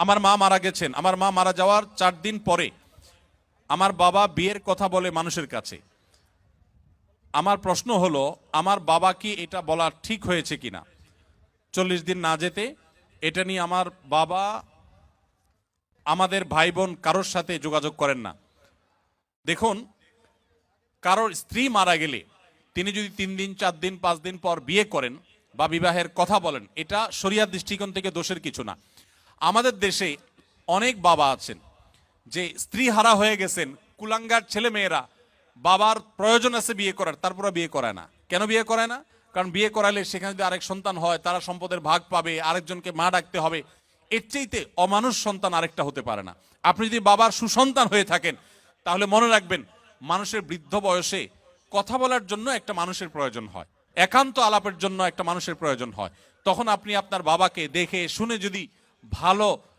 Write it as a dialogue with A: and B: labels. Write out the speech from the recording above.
A: আমার মা মারা গেছেন, আমার মা মারা যাওয়ার 4 দিন পরে আমার বাবা বিয়ের কথা বলে মানুষের কাছে। আমার প্রশ্ন হলো, আমার বাবা কি এটা বলা ঠিক হয়েছে কিনা? 40 দিন না যেতে এটা নিয়ে আমার বাবা আমাদের ভাই বোন কারোর সাথে যোগাযোগ করেন না। দেখুন, কারোর স্ত্রী মারা গেলে তিনি যদি 3 দিন 4 দিন 5 দিন পর বিয়ে করেন বা বিবাহের কথা বলেন, এটা শরিয়ার দৃষ্টিকোণ থেকে দোষের কিছু না। আমাদের দেশে অনেক বাবা আছেন যে স্ত্রী হারা হয়ে গেছেন, কুলাঙ্গার ছেলে মেয়েরা বাবার প্রয়োজন আছে বিয়ে করার, তারপরে বিয়ে করায় না। কেন বিয়ে করায় না? কারণ বিয়ে করালে সেখানে যদি আরেক সন্তান হয়, তারা সম্পদের ভাগ পাবে, আরেকজনকে মা ডাকতে হবে। এর চাইতে অমানুষ সন্তান আরেকটা হতে পারে না। আপনি যদি বাবার সুসন্তান হয়ে থাকেন, তাহলে মনে রাখবেন, মানুষের বৃদ্ধ বয়সে কথা বলার জন্য একটা মানুষের প্রয়োজন হয়, একান্ত আলাপের জন্য একটা মানুষের প্রয়োজন হয়। তখন আপনি আপনার বাবাকে দেখে শুনে যদি ভালো